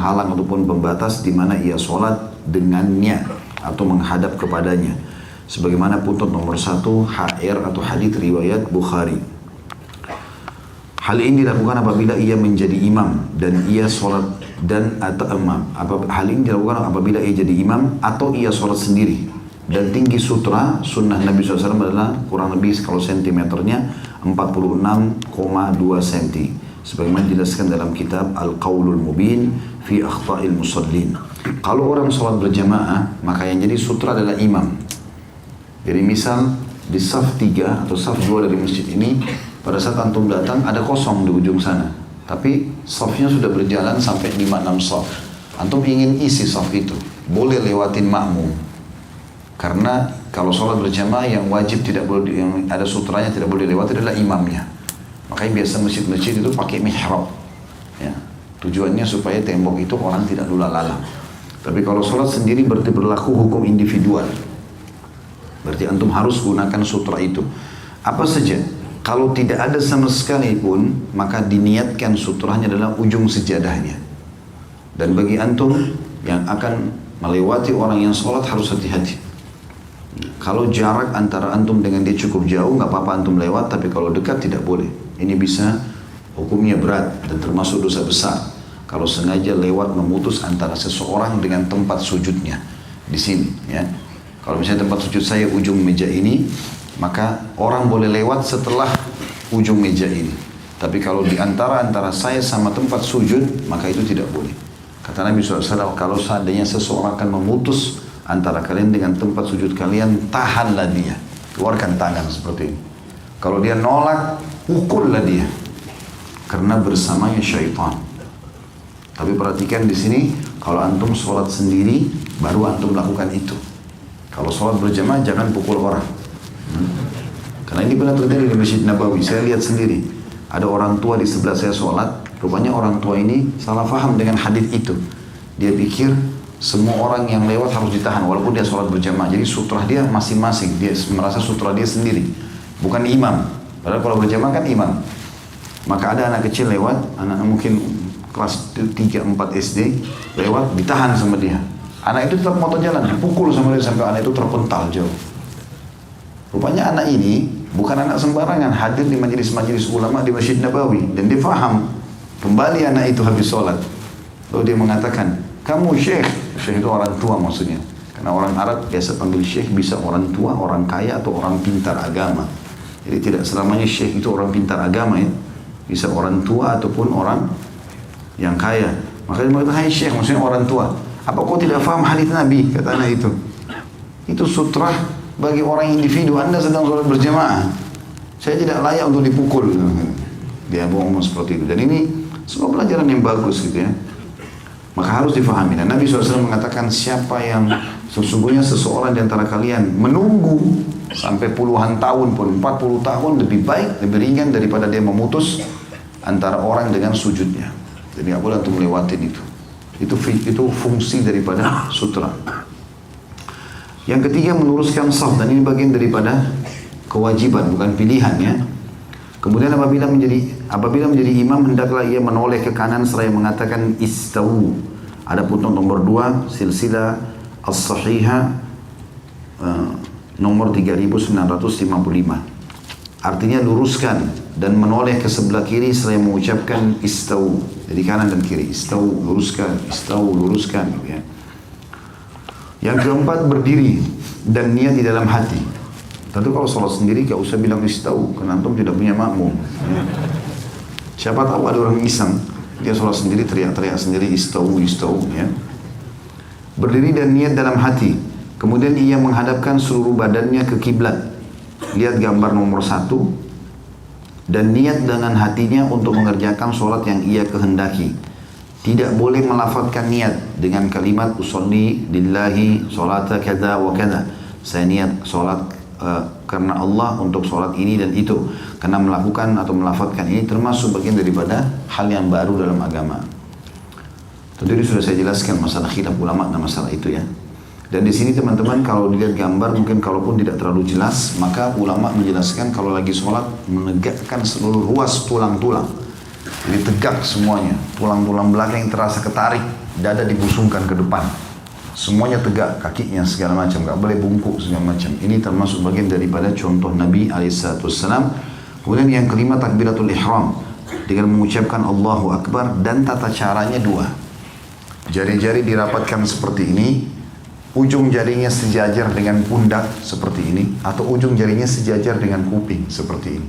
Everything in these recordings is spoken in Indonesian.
penghalang ataupun pembatas di mana ia sholat dengannya atau menghadap kepadanya. Sebagaimana puntut nomor 1 HR atau hadits riwayat Bukhari. Hal ini dilakukan apabila ia menjadi imam dan ia sholat dan atau imam. Hal ini dilakukan apabila ia jadi imam atau ia sholat sendiri. Dan tinggi sutra sunnah Nabi SAW adalah kurang lebih kalau sentimeternya 46,2 cm. Sebagaimana dijelaskan dalam kitab Al-Qawlul Mubin fi Akhta'il Musallin. Kalau orang sholat berjamaah, maka yang jadi sutra adalah imam. Jadi misal di saf 3 atau saf 2 dari masjid ini, pada saat antum datang ada kosong di ujung sana. Tapi safnya sudah berjalan sampai 5-6 saf. Antum ingin isi saf itu, boleh lewatin makmum. Karena kalau sholat berjamaah yang wajib tidak boleh, yang ada sutranya tidak boleh lewati adalah imamnya. Makanya biasa masjid-masjid itu pakai mihrab. Ya. Tujuannya supaya tembok itu orang tidak lula-lala. Tapi kalau sholat sendiri berarti berlaku hukum individual. Berarti antum harus gunakan sutra itu. Apa saja? Kalau tidak ada sama sekali pun, maka diniatkan sutranya adalah ujung sejadahnya. Dan bagi antum yang akan melewati orang yang sholat harus hati-hati. Kalau jarak antara antum dengan dia cukup jauh, nggak apa-apa antum lewat. Tapi kalau dekat tidak boleh. Ini bisa hukumnya berat dan termasuk dosa besar. Kalau sengaja lewat memutus antara seseorang dengan tempat sujudnya di sini. Ya. Kalau misalnya tempat sujud saya ujung meja ini, maka orang boleh lewat setelah ujung meja ini. Tapi kalau di antara saya sama tempat sujud, maka itu tidak boleh. Kata Nabi SAW, kalau seandainya seseorang akan memutus antara kalian dengan tempat sujud kalian, tahanlah dia. Keluarkan tangan seperti ini. Kalau dia nolak, pukullah dia. Karena bersamanya syaitan. Tapi perhatikan di sini, kalau antum sholat sendiri, baru antum lakukan itu. Kalau sholat berjamaah jangan pukul orang. Karena ini pernah terjadi di Masjid Nabawi. Saya lihat sendiri. Ada orang tua di sebelah saya sholat. Rupanya orang tua ini salah faham dengan hadis itu. Dia pikir semua orang yang lewat harus ditahan walaupun dia sholat berjamaah. Jadi sutra dia masing-masing. Dia merasa sutra dia sendiri. Bukan imam. Padahal kalau berjamaah kan imam. Maka ada anak kecil lewat. Anak mungkin kelas 3-4 SD. Lewat ditahan sama dia. Anak itu tetap mau jalan, dipukul sama dia sampai anak itu terpental jauh. Rupanya anak ini bukan anak sembarangan, hadir di majelis-majelis ulama di Masjid Nabawi. Dan dia faham. Kembali anak itu habis sholat. Lalu dia mengatakan, kamu syekh. Syekh itu orang tua maksudnya. Karena orang Arab biasa panggil syekh bisa orang tua, orang kaya atau orang pintar agama. Jadi tidak selamanya syekh itu orang pintar agama ya. Bisa orang tua ataupun orang yang kaya. Makanya dia mengatakan, hai syekh, maksudnya orang tua. Apa kau tidak faham hadis Nabi? Kata anak itu. Itu sutra bagi orang individu. Anda sedang sholat berjamaah. Saya tidak layak untuk dipukul. Dia ngomong seperti itu. Dan ini semua pelajaran yang bagus gitu ya. Maka harus difahami. Dan Nabi SAW mengatakan siapa yang sesungguhnya seseorang di antara kalian menunggu sampai puluhan tahun pun, 40 tahun lebih baik, lebih ringan daripada dia memutus antara orang dengan sujudnya. Jadi nggak boleh untuk melewatin itu. Itu fungsi daripada sutra. Yang ketiga meluruskan saf, dan ini bagian daripada kewajiban bukan pilihan ya. Kemudian apabila menjadi imam hendaklah ia menoleh ke kanan seraya mengatakan istawu. Ada puntut nomor 2 silsilah as-sahihah nomor 3955. Artinya luruskan dan menoleh ke sebelah kiri seraya mengucapkan istawu. Jadi kanan dan kiri, istawu, luruskan, istawu, luruskan. Ya. Yang keempat berdiri dan niat di dalam hati. Tentu kalau sholat sendiri gak usah bilang istawu, karena antum tidak punya makmum. Ya. Siapa tahu ada orang iseng, dia sholat sendiri teriak-teriak sendiri istawu, istawu. Ya. Berdiri dan niat dalam hati. Kemudian ia menghadapkan seluruh badannya ke kiblat. Lihat gambar nomor 1. Dan niat dengan hatinya untuk mengerjakan sholat yang ia kehendaki. Tidak boleh melafadzkan niat dengan kalimat usolli lillahi sholata kada wa kada. Saya niat sholat karena Allah untuk sholat ini dan itu. Karena melakukan atau melafadzkan ini termasuk bagian daripada hal yang baru dalam agama. Tentu ini sudah saya jelaskan masalah khilaf ulama dan masalah itu ya. Dan di sini teman-teman kalau dilihat gambar mungkin kalaupun tidak terlalu jelas, maka ulama menjelaskan kalau lagi sholat menegakkan seluruh ruas tulang-tulang. Jadi tegak semuanya, tulang-tulang belakang yang terasa ketarik, dada dibusungkan ke depan. Semuanya tegak, kakinya segala macam, gak boleh bungkuk segala macam. Ini termasuk bagian daripada contoh Nabi SAW. Kemudian yang kelima takbiratul ihram, dengan mengucapkan Allahu Akbar, dan tata caranya dua. Jari-jari dirapatkan seperti ini, ujung jarinya sejajar dengan pundak seperti ini, atau ujung jarinya sejajar dengan kuping seperti ini.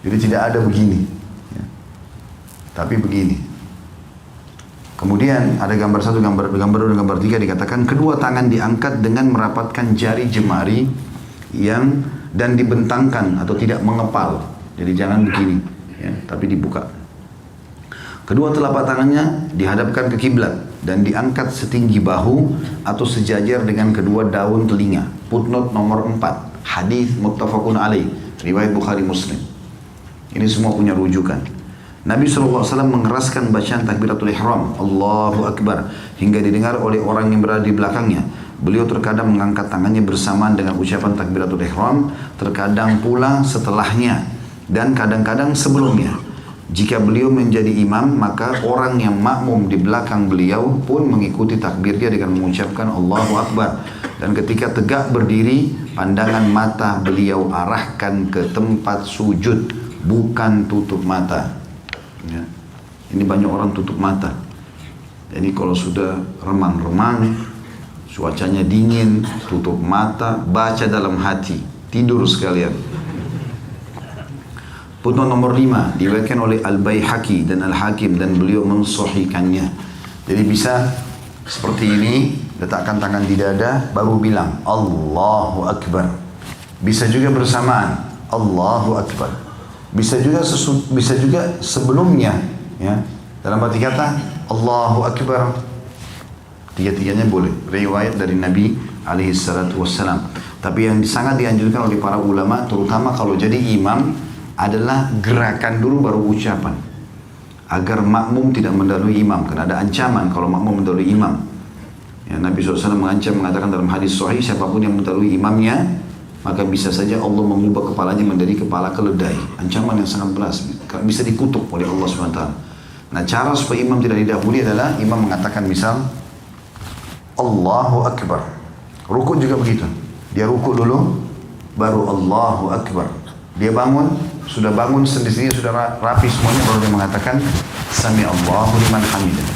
Jadi tidak ada begini, ya. Tapi begini. Kemudian ada gambar satu, gambar dua, dan gambar tiga dikatakan kedua tangan diangkat dengan merapatkan jari jemari dan dibentangkan atau tidak mengepal. Jadi jangan begini, ya, tapi dibuka. Kedua telapak tangannya dihadapkan ke kiblat dan diangkat setinggi bahu atau sejajar dengan kedua daun telinga. Footnote nomor 4, hadis muttafaqun alaih, riwayat Bukhari Muslim. Ini semua punya rujukan. Nabi SAW mengeraskan bacaan takbiratul ihram, Allahu Akbar, hingga didengar oleh orang yang berada di belakangnya. Beliau terkadang mengangkat tangannya bersamaan dengan ucapan takbiratul ihram, terkadang pula setelahnya, dan kadang-kadang sebelumnya. Jika beliau menjadi imam, maka orang yang makmum di belakang beliau pun mengikuti takbirnya dengan mengucapkan Allahu Akbar. Dan ketika tegak berdiri, pandangan mata beliau arahkan ke tempat sujud, bukan tutup mata. Ya. Ini banyak orang tutup mata. Jadi kalau sudah remang-remang, cuacanya dingin, tutup mata, baca dalam hati, tidur sekalian. Footnote nomor 5 diriwayatkan oleh Al-Baihaqi dan Al-Hakim dan beliau mensahihkannya. Jadi bisa seperti ini, letakkan tangan di dada, baru bilang Allahu Akbar. Bisa juga bersamaan Allahu Akbar. Bisa juga sebelumnya, ya. Dalam arti kata Allahu Akbar, tiga-tiganya boleh. Riwayat dari Nabi alaihi salatu wassalam. Tapi yang sangat dianjurkan oleh para ulama, terutama kalau jadi imam, adalah gerakan dulu baru ucapan, agar makmum tidak mendahului imam. Karena ada ancaman kalau makmum mendahului imam. Ya, Nabi SAW mengancam, mengatakan dalam hadis sahih, siapapun yang mendahului imamnya, maka bisa saja Allah mengubah kepalanya menjadi kepala keledai. Ancaman yang sangat berat, bisa dikutuk oleh Allah SWT. Nah, cara supaya imam tidak didahului adalah imam mengatakan misal Allahu Akbar. Rukuk juga begitu. Dia rukuk dulu, baru Allahu Akbar. Dia bangun, sudah bangun sendiri, sudah rapi semuanya, baru dia mengatakan Sami Allahu liman hamidah.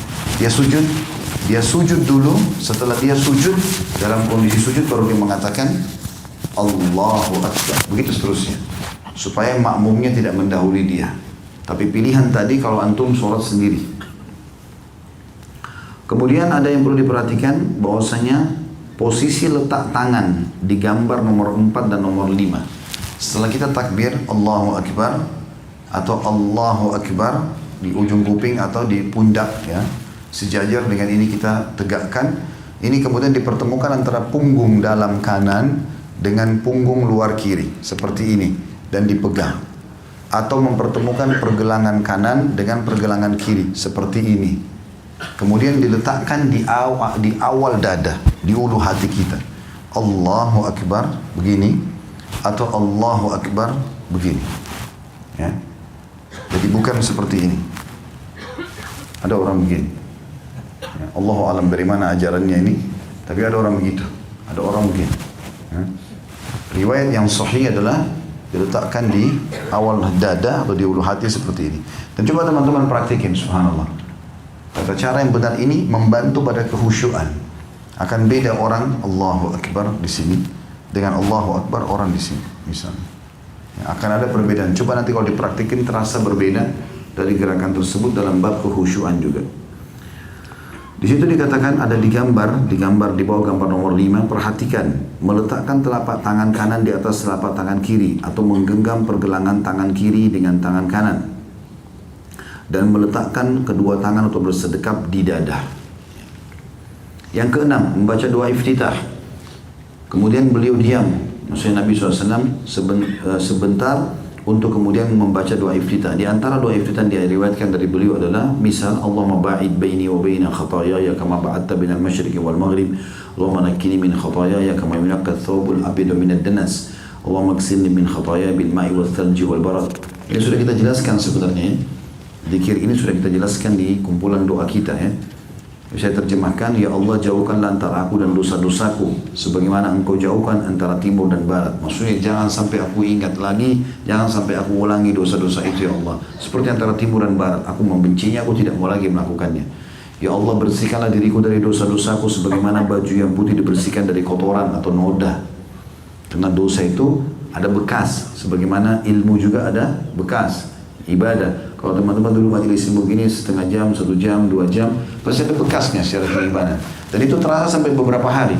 Dia sujud dulu. Setelah dia sujud, dalam kondisi sujud baru dia mengatakan Allahu Akbar. Begitu seterusnya, supaya makmumnya tidak mendahului dia. Tapi pilihan tadi kalau antum sholat sendiri. Kemudian ada yang perlu diperhatikan, bahwasanya posisi letak tangan di gambar nomor 4 dan nomor 5. Setelah kita takbir Allahu Akbar atau Allahu Akbar di ujung kuping atau di pundak, ya, sejajar dengan ini kita tegakkan. Ini kemudian dipertemukan antara punggung dalam kanan dengan punggung luar kiri seperti ini dan dipegang, atau mempertemukan pergelangan kanan dengan pergelangan kiri seperti ini. Kemudian diletakkan di awal dada, di ulu hati kita. Allahu Akbar begini, atau Allahu Akbar begini, ya. Jadi bukan seperti ini. Ada orang begini, ya, Allahu alam dari mana ajarannya ini, tapi ada orang begitu, ada orang begini, ya. Riwayat yang sahih adalah diletakkan di awal dada atau di ulu hati seperti ini. Dan coba teman-teman praktikin, subhanallah. Tata cara yang benar ini membantu pada kehusyuan. Akan beda orang Allahu Akbar di sini dengan Allahu Akbar orang di sini, misalnya. Ya, akan ada perbedaan. Coba nanti kalau dipraktikin terasa berbeda dari gerakan tersebut dalam bab kehusyuan juga. Di situ dikatakan ada di gambar di bawah gambar nomor 5, perhatikan, meletakkan telapak tangan kanan di atas telapak tangan kiri atau menggenggam pergelangan tangan kiri dengan tangan kanan dan meletakkan kedua tangan atau bersedekap di dada. Yang keenam, membaca doa iftitah. Kemudian beliau diam, maksudnya Nabi SAW sebentar untuk kemudian membaca doa iftitah. Di antara doa iftitah yang diriwayatkan dari beliau adalah misal Allahumma ba'id baini wa baina khataayaya kama ba'adta bainal masyriqi wal maghrib, Allahumma nakkini min khataayaya kama yunqqa ath-thawbul abyadu min ad-danas, Allahumma ighsilni min khataayaya bil ma'i wath thalji wal barad. Ini sudah kita jelaskan sebenarnya Zikir ini sudah kita jelaskan di kumpulan doa kita ya. Saya terjemahkan, ya Allah jauhkanlah antara aku dan dosa-dosaku sebagaimana engkau jauhkan antara timur dan barat. Maksudnya jangan sampai aku ingat lagi, jangan sampai aku ulangi dosa-dosa itu ya Allah. Seperti antara timur dan barat, aku membencinya, aku tidak mau lagi melakukannya. Ya Allah bersihkanlah diriku dari dosa-dosaku sebagaimana baju yang putih dibersihkan dari kotoran atau noda. Karena dosa itu ada bekas, sebagaimana ilmu juga ada bekas. Ibadah. Kalau teman-teman dulu majelis ilmu gini setengah jam, 1 jam, 2 jam, pasti ada bekasnya secara beribadah. Dan itu terasa sampai beberapa hari.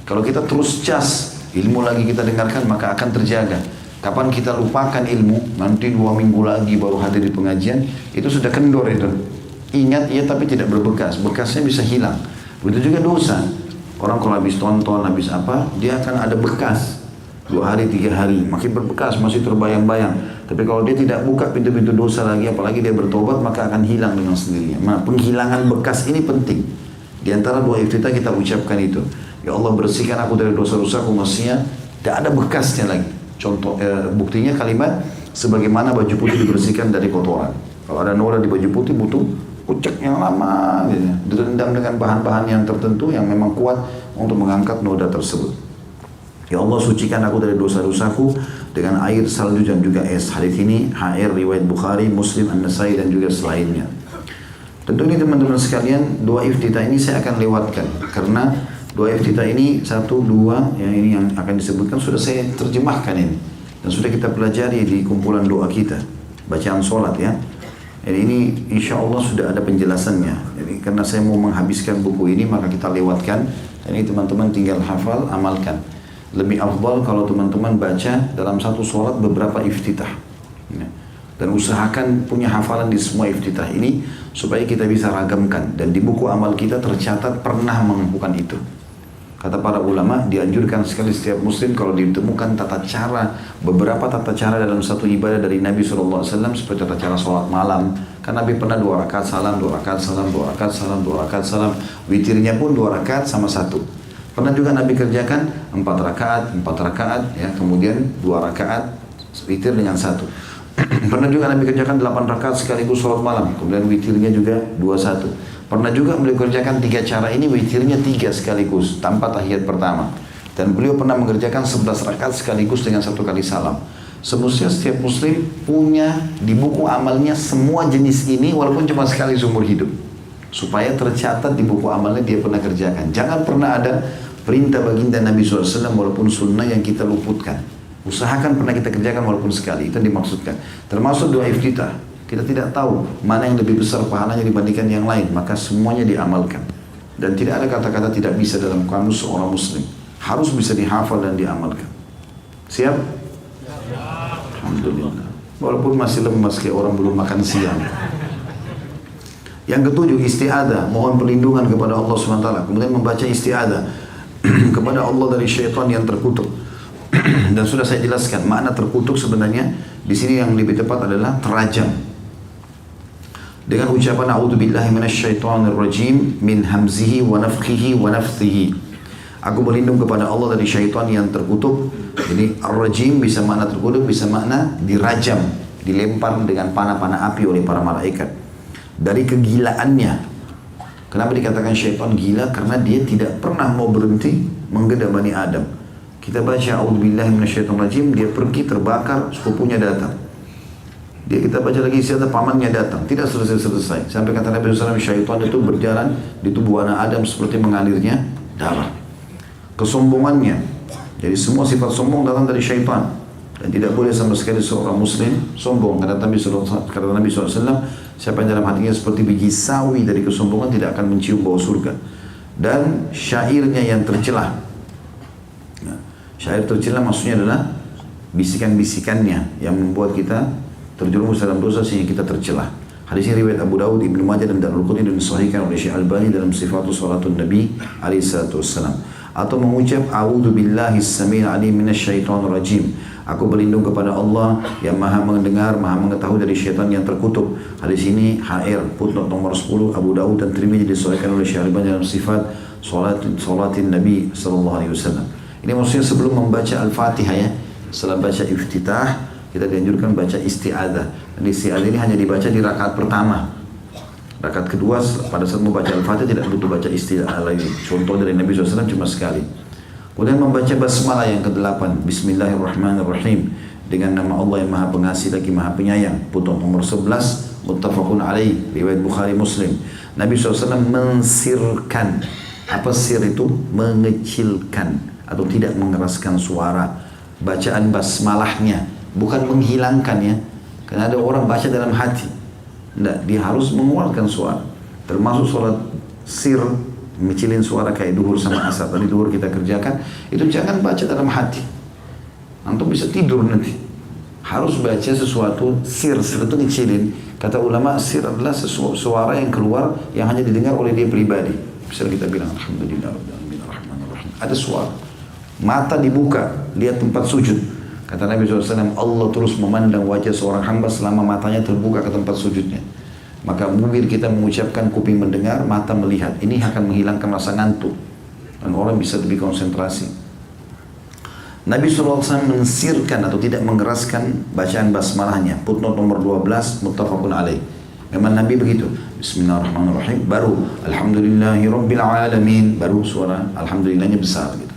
Kalau kita terus cas, ilmu lagi kita dengarkan, maka akan terjaga. Kapan kita lupakan ilmu, nanti 2 minggu lagi baru hadir di pengajian, itu sudah kendor itu. Ingat ya tapi tidak berbekas, bekasnya bisa hilang. Begitu juga dosa. Orang kalau habis tonton, habis apa, dia akan ada bekas. 2 hari, 3 hari, makin berbekas, masih terbayang-bayang. Tapi kalau dia tidak buka pintu-pintu dosa lagi, apalagi dia bertobat, maka akan hilang dengan sendirinya. Nah, penghilangan bekas ini penting. Di antara doa iftitah kita ucapkan itu. Ya Allah bersihkan aku dari dosa-dosaku, maksudnya tidak ada bekasnya lagi. Contoh, buktinya kalimat, sebagaimana baju putih dibersihkan dari kotoran. Kalau ada noda di baju putih butuh ucek yang lama, gitu. Direndam dengan bahan-bahan yang tertentu yang memang kuat untuk mengangkat noda tersebut. Ya Allah sucikan aku dari dosa-dosaku dengan air, salju dan juga es. Hadis ini HR riwayat Bukhari, Muslim, An-Nasai dan juga selainnya. Tentu ini teman-teman sekalian, doa iftitah ini saya akan lewatkan karena doa iftitah ini 1, 2 yang ini yang akan disebutkan sudah saya terjemahkan ini dan sudah kita pelajari di kumpulan doa kita, bacaan sholat ya. Jadi ini insya Allah sudah ada penjelasannya. Jadi karena saya mau menghabiskan buku ini maka kita lewatkan. Dan ini teman-teman tinggal hafal, amalkan. Lebih afdal kalau teman-teman baca dalam satu sholat beberapa iftitah ya. Dan usahakan punya hafalan di semua iftitah ini supaya kita bisa ragamkan dan di buku amal kita tercatat pernah melakukan itu. Kata para ulama dianjurkan sekali setiap muslim kalau ditemukan tata cara, beberapa tata cara dalam satu ibadah dari Nabi SAW seperti tata cara sholat malam. Kan Nabi pernah 2 rakaat salam, 2 rakaat salam, 2 rakaat salam, 2 rakaat salam. Witirnya pun 2 rakaat sama 1. Pernah juga Nabi kerjakan 4 rakaat ya, kemudian 2 rakaat witir dengan 1. Pernah juga Nabi kerjakan 8 rakaat sekaligus sholat malam, kemudian witirnya juga 21. Pernah juga beliau kerjakan 3 cara ini, witirnya 3 sekaligus tanpa tahiyat pertama. Dan beliau pernah mengerjakan 11 rakaat sekaligus dengan 1 kali salam. Semestinya setiap muslim punya di buku amalnya semua jenis ini walaupun cuma sekali seumur hidup. Supaya tercatat di buku amalnya dia pernah kerjakan. Jangan pernah ada perintah baginda Nabi SAW walaupun sunnah yang kita luputkan. Usahakan pernah kita kerjakan walaupun sekali, itu yang dimaksudkan. Termasuk doa iftitah. Kita tidak tahu mana yang lebih besar pahalanya dibandingkan yang lain, maka semuanya diamalkan. Dan tidak ada kata-kata tidak bisa dalam kamus seorang muslim. Harus bisa dihafal dan diamalkan. Siap? Alhamdulillah. Walaupun masih lemas kayak orang belum makan siang. Yang ketujuh, isti'adah, mohon perlindungan kepada Allah SWT. Kemudian membaca isti'adah kepada Allah dari syaitan yang terkutuk. Dan sudah saya jelaskan, makna terkutuk sebenarnya di sini yang lebih tepat adalah terajam. Dengan ucapan a'udzubillahi minasyaitonirrajim min hamzihi wa nafthihi wa nafthihi. Aku berlindung kepada Allah dari syaitan yang terkutuk. Jadi ar-rajim bisa makna terkutuk, bisa makna dirajam, dilempar dengan panah-panah api oleh para malaikat. Dari kegilaannya. Kenapa dikatakan syaitan gila? Karena dia tidak pernah mau berhenti menggoda Bani Adam. Kita baca a'udzubillahi minasyaitonirrajim, dia pergi terbakar, sepupunya datang. Kita baca lagi istiadah, pamannya datang, tidak selesai-selesai. Sampai kata Nabi SAW, syaitan itu berjalan di tubuh anak Adam seperti mengalirnya darah. Kesombongannya, jadi semua sifat sombong datang dari syaitan. Dan tidak boleh sama sekali seorang muslim sombong. Kata Nabi SAW, siapa yang dalam hatinya seperti biji sawi dari kesombongan tidak akan mencium bau surga. Dan syairnya yang tercelah. Nah, syair tercelah maksudnya adalah bisikan-bisikannya yang membuat kita terjerumus dalam dosa sehingga kita tercelah. Hadis ini riwayat Abu Dawud, Ibnu Majah dan Darul Qutni dan disahihkan oleh Syekh Albani dalam Sifatus Salatun Nabi alaihi salatu wassalam. Atau mengucap a'udzu billahi as-sami'il 'alim minasyaitonir rajim. Aku berlindung kepada Allah yang maha mendengar, maha mengetahui dari syaitan yang terkutuk. Hadis ini HR footnote nomor 10 Abu Dawud dan Tirmidzi disahihkan oleh Syekh Albani dalam Sifat Salatin Nabi sallallahu alaihi wasallam. Ini maksudnya sebelum membaca Al-Fatihah ya, setelah baca iftitah, kita dianjurkan baca isti'adzah. Dan isti'adzah ini hanya dibaca di rakaat pertama. Rakaat kedua pada saat membaca Al-Fatihah tidak butuh baca isti'adzah lagi. Contoh dari Nabi SAW cuma sekali. Kemudian membaca basmalah yang ke-8, Bismillahirrahmanirrahim, dengan nama Allah yang Maha Pengasih lagi Maha Penyayang. Putun nomor 11, muttafaqun alaih, riwayat Bukhari Muslim. Nabi SAW mensirkan. Apa sir itu? Mengecilkan atau tidak mengeraskan suara bacaan basmalahnya, bukan menghilangkan ya. Karena ada orang baca dalam hati. Tidak, dia harus mengeluarkan suara. Termasuk sholat sir, mengecilin suara kayak duhur sama asar. Tadi duhur kita kerjakan, itu jangan baca dalam hati. Antum bisa tidur nanti. Harus baca sesuatu sir itu ngecilin. Kata ulama, sir adalah suara yang keluar yang hanya didengar oleh dia pribadi. Bisa kita bilang alhamdulillah Rahmanir-Rahim. Ada suara. Mata dibuka, lihat tempat sujud. Kata Nabi SAW, Allah terus memandang wajah seorang hamba selama matanya terbuka ke tempat sujudnya. Maka bibir kita mengucapkan, kuping mendengar, mata melihat. Ini akan menghilangkan rasa ngantuk. Dan orang bisa lebih konsentrasi. Nabi SAW mensirkan atau tidak mengeraskan bacaan basmalahnya. Footnote nomor 12, muttafaqun alaih. Memang Nabi begitu. Bismillahirrahmanirrahim. Baru Alhamdulillahirrabbilalamin. Baru suara Alhamdulillahnya besar gitu.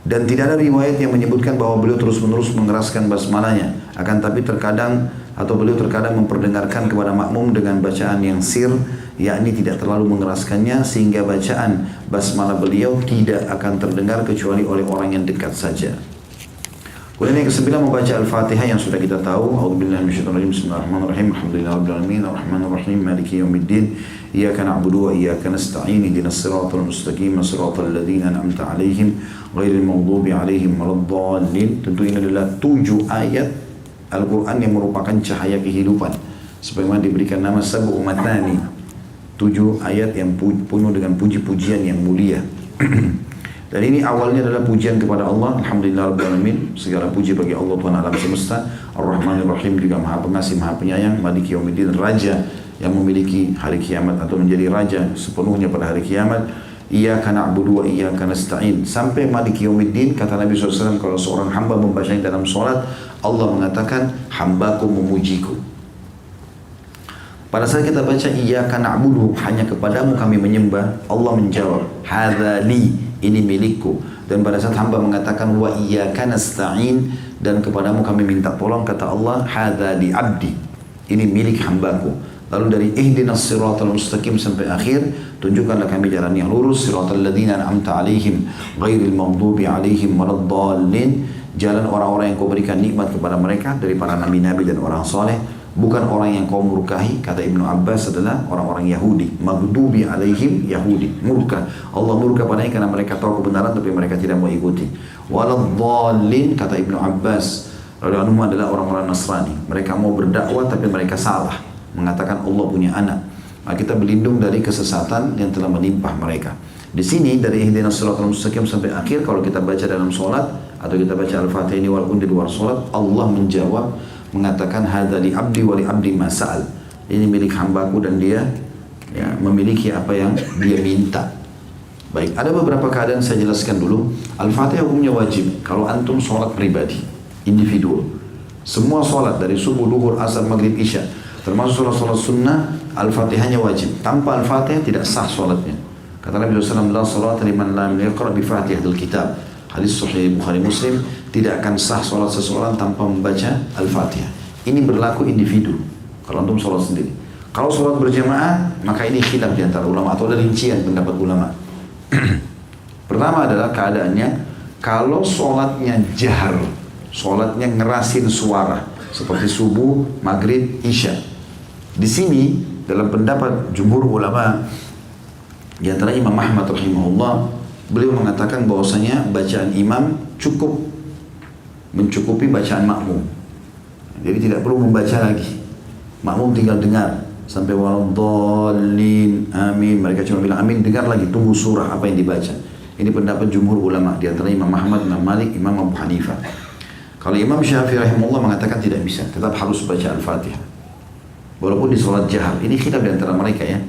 Dan tidak ada riwayat yang menyebutkan bahwa beliau terus-menerus mengeraskan basmalahnya. Akan tapi terkadang beliau terkadang memperdengarkan kepada makmum dengan bacaan yang sir, yakni tidak terlalu mengeraskannya sehingga bacaan basmalah beliau tidak akan terdengar kecuali oleh orang yang dekat saja. Kemudian yang ke-9 membaca Al-Fatihah yang sudah kita tahu. A'udzubillahi minasyaitonir rajim. Bismillahirrahmanirrahim. Alhamdulillahirabbil arrahmanirrahim maliki yaumiddin. Iyyaka na'budu wa iyyaka nasta'in. Ihdinas siratal mustaqim. Siratal ladzina an'amta 'alaihim ghairil maghdubi 'alaihim waladdallin. Tentu ini adalah 7 ayat Al-Quran yang merupakan cahaya kehidupan. Sebagaimana diberikan nama Sab'u Matani. 7 ayat yang penuh dengan puji-pujian yang mulia. Dan ini awalnya adalah pujian kepada Allah. Alhamdulillahirrahmanirrahim. Segala puji bagi Allah Tuhan alam semesta. Ar-Rahmanir-Rahim, juga Maha Pengasih, Maha Penyayang. Maliki yaumiddin, Raja yang memiliki hari kiamat atau menjadi Raja sepenuhnya pada hari kiamat. Iyyaka na'budu wa iyyaka nasta'in. Sampai Maliki yaumiddin, kata Nabi SAW, kalau seorang hamba membacanya dalam sholat, Allah mengatakan, hambaku memujiku. Pada saat kita baca iyyaka na'budu, hanya kepadamu kami menyembah, Allah menjawab, hadza li, ini milikku. Dan pada saat hamba mengatakan wa iyyaka nasta'in, dan kepadamu kami minta tolong, kata Allah, hadza li abdi, ini milik hambaku. Lalu dari ihdinas siratal mustaqim sampai akhir, tunjukkanlah kami jalan yang lurus, siratal ladzina an'amta 'alaihim ghairil maghdubi 'alaihim waladdallin, jalan orang-orang yang kau berikan nikmat kepada mereka dari para nabi-nabi dan orang saleh, bukan orang yang kau murkahi. Kata Ibnu Abbas adalah orang-orang Yahudi. Maghdubi 'alaihim, Yahudi, murka. Allah murka padanya karena mereka tahu kebenaran tapi mereka tidak mau ikuti. Waladdallin, kata Ibnu Abbas radhiyallahu anhu, adalah orang-orang Nasrani. Mereka mau berdakwah tapi mereka salah, mengatakan Allah punya anak. Maka kita berlindung dari kesesatan yang telah menimpa mereka. Di sini dari ihdinas siratal mustaqim sampai akhir, kalau kita baca dalam sholat atau kita baca Al-Fatihah ini walaupun di luar sholat, Allah menjawab, mengatakan hadza li abdi wa li abdi ma sa'al. Ini milik hambaku dan dia ya, memiliki apa yang dia minta. Baik, ada beberapa keadaan saya jelaskan dulu. Al-Fatihah hukumnya wajib kalau antum sholat pribadi, individu. Semua sholat dari subuh, duhur, asar, maghrib, isya, termasuk sholat sunnah, Al-Fatihahnya wajib. Tanpa Al-Fatihah tidak sah sholatnya. Kata Nabi SAW, la sholat liman lam yaqra bi Fatihatil Kitab. Hadis Sahih Bukhari Muslim, tidak akan sah sholat seseorang tanpa membaca Al-Fatihah. Ini berlaku individu. Kalau antum sholat sendiri. Kalau sholat berjamaah, maka ini khilaf di antara ulama atau ada rincian pendapat ulama. Pertama adalah keadaannya, kalau sholatnya jahar, sholatnya ngerasin suara, seperti subuh, maghrib, isya. Di sini dalam pendapat jumhur ulama, di antara Imam Ahmad rahimahullah, beliau mengatakan bahwasanya bacaan imam cukup mencukupi bacaan makmum. Jadi tidak perlu membaca lagi. Makmum tinggal dengar sampai waladdallin, amin. Mereka cuma bilang amin, dengar lagi, tunggu surah apa yang dibaca. Ini pendapat jumhur ulama, di antara Imam Ahmad, Imam Malik, Imam Abu Hanifah. Kalau Imam Syafi'i rahimahullah mengatakan tidak bisa, tetap harus baca Al-Fatihah. Walaupun di sholat jahar, ini khilaf di antara mereka ya.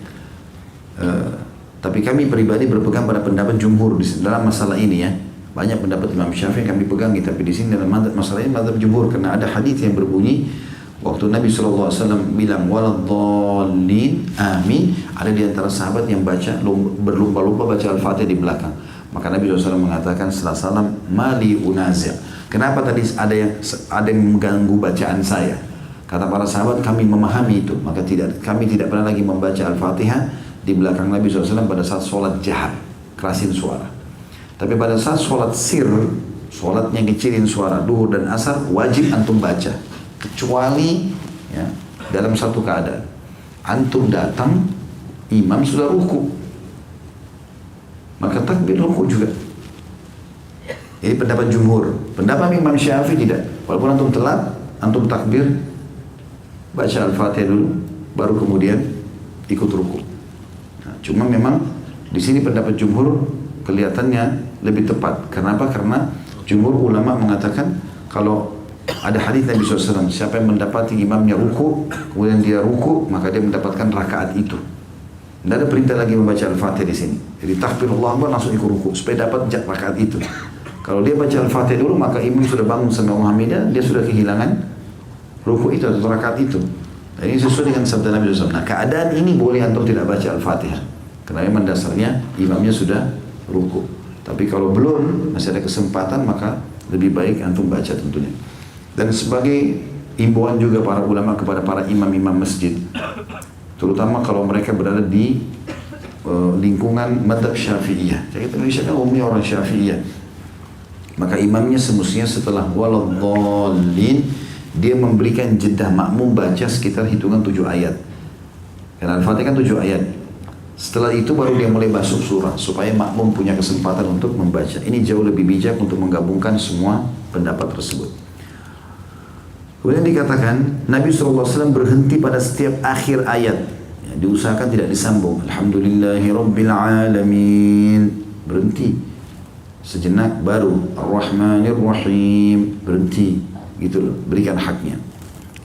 Tapi kami pribadi berpegang pada pendapat jumhur dalam masalah ini ya. Banyak pendapat Imam Syafi'i yang kami pegangi, tapi di sini dalam masalah ini mazhab jumhur, karena ada hadis yang berbunyi waktu Nabi SAW bilang waladhdallin amin, ada di antara sahabat yang baca berlumba-lumba baca Al-Fatihah di belakang. Maka Nabi SAW mengatakan setelah salam, mali unazir. Kenapa tadi ada yang mengganggu bacaan saya? Kata para sahabat, kami memahami itu, maka kami tidak pernah lagi membaca Al-Fatihah di belakang Nabi SAW pada saat sholat jahar, kerasin suara. Tapi pada saat sholat sir, sholatnya kecilin suara, duhur dan asar, wajib antum baca. Kecuali ya, dalam satu keadaan. Antum datang, imam sudah ruku. Maka takbir ruku juga. Ini pendapat jumhur. Pendapat Imam Syafi'i tidak. Walaupun antum telat, antum takbir, baca Al-Fatihah dulu, baru kemudian ikut ruku. Nah, cuma memang di sini pendapat jumhur kelihatannya lebih tepat. Kenapa? Karena jumhur ulama mengatakan kalau ada hadis Nabi SAW, siapa yang mendapati imamnya ruku, kemudian dia ruku, maka dia mendapatkan rakaat itu. Tidak ada perintah lagi membaca Al-Fatihah di sini. Jadi takbir Allahu Akbar langsung ikut ruku supaya dapat rakaat itu. Kalau dia baca Al-Fatihah dulu, maka imam sudah bangun sama Muhammadah, dia sudah kehilangan ruku itu atau rakaat itu. Dan ini sesuai dengan sabda Nabi SAW. Nah, keadaan ini boleh antum tidak baca Al-Fatihah, karena memang dasarnya imamnya sudah ruku. Tapi kalau belum, masih ada kesempatan, maka lebih baik antum baca tentunya. Dan sebagai imbauan juga para ulama kepada para imam-imam masjid, terutama kalau mereka berada di lingkungan madhab Syafi'iyah. Jadi Indonesia kan umumnya orang Syafi'iyah. Maka imamnya semestinya setelah waladhdallin, dia memberikan jeda makmum baca sekitar hitungan 7 ayat. Karena Al-Fatihah kan 7 ayat. Setelah itu baru dia mulai masuk surah supaya makmum punya kesempatan untuk membaca. Ini jauh lebih bijak untuk menggabungkan semua pendapat tersebut. Kemudian dikatakan Nabi SAW berhenti pada setiap akhir ayat. Ya, diusahakan tidak disambung. Alhamdulillahirrabbilalamin. Berhenti. Sejenak baru Ar-Rahmanir-Rahim. Berhenti. Gitu loh. Berikan haknya.